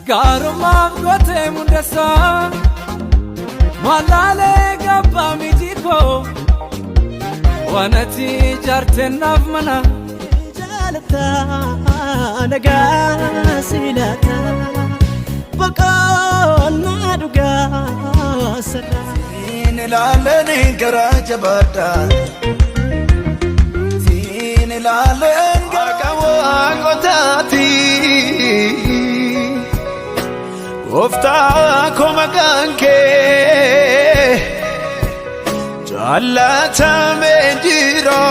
Garuma gote mundesa Malale gabba mijiko Wanati jarten nafmana Jalata nagasilata Baka naduga sara Sinilalen garaja bada Sinilalen garaja gotati Ofta koma ganke Jalata mendiro